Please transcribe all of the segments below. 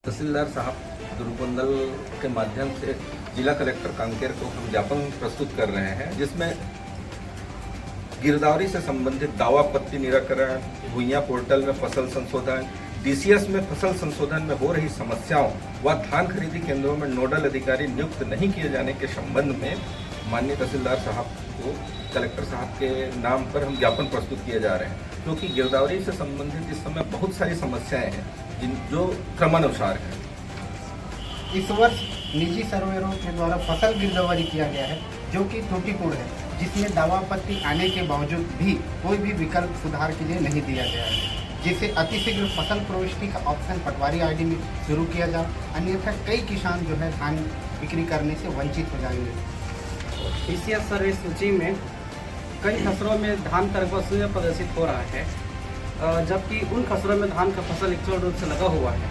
तहसीलदार साहब दुर्गुंदल के माध्यम से जिला कलेक्टर कांकेर को हम ज्ञापन प्रस्तुत कर रहे हैं, जिसमें गिरदावरी से संबंधित दावा आपत्ति निराकरण, भुइयां पोर्टल में फसल संशोधन, डीसीएस में फसल संशोधन में हो रही समस्याओं व धान खरीदी केंद्रों में नोडल अधिकारी नियुक्त नहीं किए जाने के संबंध में माननीय तहसीलदार साहब को कलेक्टर साहब के नाम पर हम ज्ञापन प्रस्तुत किए जा रहे हैं, क्योंकि गिरदावरी से संबंधित इस समय बहुत सारी समस्याएं हैं जो क्रमानुसार हैं। इस वर्ष निजी सर्वेयरों के द्वारा फसल गिरदावरी किया गया है, जो कि त्रुटिपूर्ण है, जिसमें दावा आपत्ति आने के बावजूद भी कोई भी विकल्प सुधार के लिए नहीं दिया गया है, जिससे अतिशीघ्र फसल प्रविष्टि का ऑप्शन पटवारी आईडी में शुरू किया जाए, अन्यथा कई किसान जो है धान बिक्री करने से वंचित हो जाएंगे। डीसीएस सर्वे सूची में कई खसरों में धान का रकबा शून्य प्रदर्शित हो रहा है, जबकि उन खसरों में धान का फसल एक्चुअल रूप से लगा हुआ है,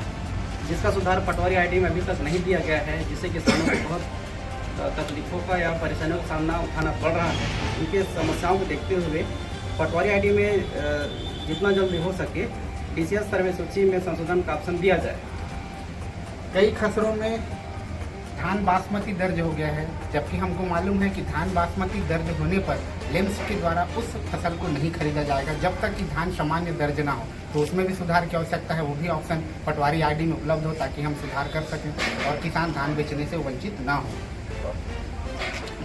जिसका सुधार पटवारी आईडी में अभी तक नहीं दिया गया है, जिससे किसानों को बहुत तकलीफों का या परेशानियों का सामना उठाना पड़ रहा है। उनके समस्याओं को देखते हुए पटवारी आईडी में जितना जल्दी हो सके डीसीएस सर्वे सूची में संशोधन का ऑप्शन दिया जाए। कई खसरों में धान बासमती दर्ज हो गया है, जबकि हमको मालूम है कि धान बासमती दर्ज होने पर लेम्स के द्वारा उस फसल को नहीं खरीदा जाएगा जब तक कि धान सामान्य दर्ज ना हो। तो उसमें भी सुधार की आवश्यकता है, वो भी ऑप्शन पटवारी आईडी में उपलब्ध हो ताकि हम सुधार कर सकें और किसान धान बेचने से वंचित ना हो।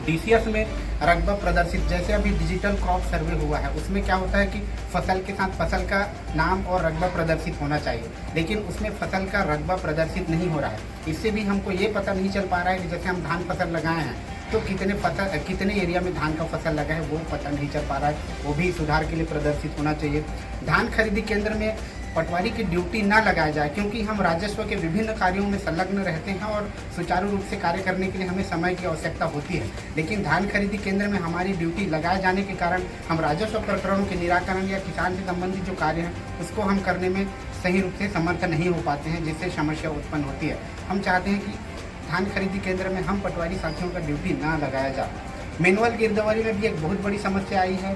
डीसीएस में रकबा प्रदर्शित, जैसे अभी डिजिटल क्रॉप सर्वे हुआ है, उसमें क्या होता है कि फसल के साथ फसल का नाम और रकबा प्रदर्शित होना चाहिए, लेकिन उसमें फसल का रकबा प्रदर्शित नहीं हो रहा है। इससे भी हमको ये पता नहीं चल पा रहा है कि जैसे हम धान फसल लगाए हैं तो कितने एरिया में धान का फसल लगा है वो पता नहीं चल पा रहा है, वो भी सुधार के लिए प्रदर्शित होना चाहिए। धान खरीदी केंद्र में पटवारी की ड्यूटी ना लगाया जाए, क्योंकि हम राजस्व के विभिन्न कार्यों में संलग्न रहते हैं और सुचारू रूप से कार्य करने के लिए हमें समय की आवश्यकता होती है, लेकिन धान खरीदी केंद्र में हमारी ड्यूटी लगाए जाने के कारण हम राजस्व प्रकरणों के निराकरण या किसान से संबंधित जो कार्य हैं उसको हम करने में सही रूप से समर्थ नहीं हो पाते हैं, जिससे समस्या उत्पन्न होती है। हम चाहते हैं कि धान खरीदी केंद्र में हम पटवारी साथियों का ड्यूटी ना लगाया जाए। मैनुअल गिरदावरी में भी एक बहुत बड़ी समस्या आई है।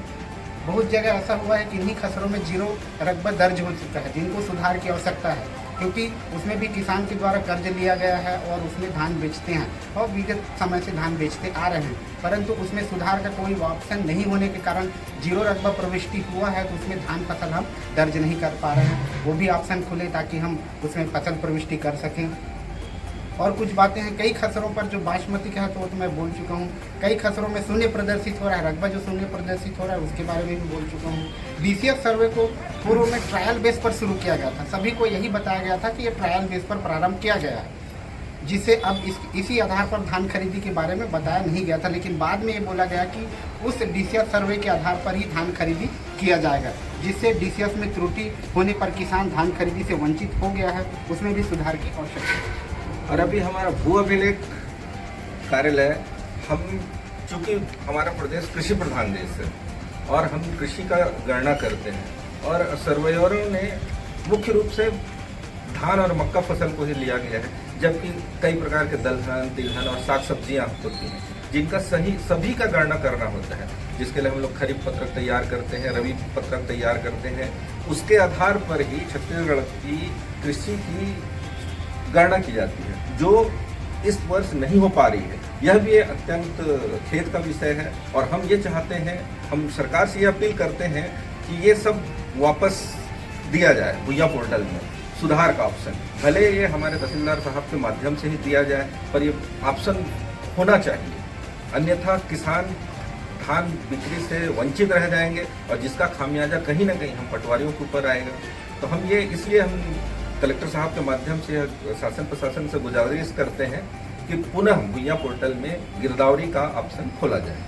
बहुत जगह ऐसा हुआ है कि इन्हीं खसरों में जीरो रकबा दर्ज हो चुका है, जिनको सुधार की आवश्यकता है, क्योंकि उसमें भी किसान के द्वारा कर्ज लिया गया है और उसमें धान बेचते हैं और विगत समय से धान बेचते आ रहे हैं, परंतु उसमें सुधार का कोई ऑप्शन नहीं होने के कारण जीरो रकबा प्रविष्टि हुआ है, तो उसमें धान फसल हम दर्ज नहीं कर पा रहे हैं। वो भी ऑप्शन खुले ताकि हम उसमें फसल प्रविष्टि कर सकें। और कुछ बातें हैं, कई खसरों पर जो बासमती का है तो वो तो मैं बोल चुका हूँ। कई खसरों में शून्य प्रदर्शित हो रहा है, रकबा जो शून्य प्रदर्शित हो रहा है उसके बारे में भी बोल चुका हूँ। डीसीएस सर्वे को पूर्व में ट्रायल बेस पर शुरू किया गया था, सभी को यही बताया गया था कि ये ट्रायल बेस पर प्रारंभ किया गया है, जिसे अब इसी आधार पर धान खरीदी के बारे में बताया नहीं गया था, लेकिन बाद में ये बोला गया कि उस डीसीएस सर्वे के आधार पर ही धान खरीदी किया जाएगा, जिससे डीसीएस में त्रुटि होने पर किसान धान खरीदी से वंचित हो गया है, उसमें भी सुधार की आवश्यकता है। और अभी हमारा भू अभिलेख कार्यालय, हम चूँकि हमारा प्रदेश कृषि प्रधान देश है और हम कृषि का गणना करते हैं, और सर्वेयरों ने मुख्य रूप से धान और मक्का फसल को ही लिया गया है, जबकि कई प्रकार के दलहन, तिलहन और साग सब्जियाँ होती हैं जिनका सभी का गणना करना होता है, जिसके लिए हम लोग खरीफ पत्रक तैयार करते हैं, रबी पत्रक तैयार करते हैं। उसके आधार पर ही छत्तीसगढ़ की कृषि की गणना की जाती है, जो इस वर्ष नहीं हो पा रही है। यह भी अत्यंत खेद का विषय है और हम ये चाहते हैं, हम सरकार से ये अपील करते हैं कि ये सब वापस दिया जाए भुइयां पोर्टल में, सुधार का ऑप्शन। भले ये हमारे तहसीलदार साहब के माध्यम से ही दिया जाए, पर ये ऑप्शन होना चाहिए, अन्यथा किसान धान बिक्री से वंचित रह जाएंगे और जिसका खामियाजा कहीं ना कहीं हम पटवारियों के ऊपर आएगा। तो हम ये इसलिए हम कलेक्टर साहब के माध्यम से शासन प्रशासन से गुजारिश करते हैं कि पुनः भुइयां पोर्टल में गिरदावरी का ऑप्शन खोला जाए।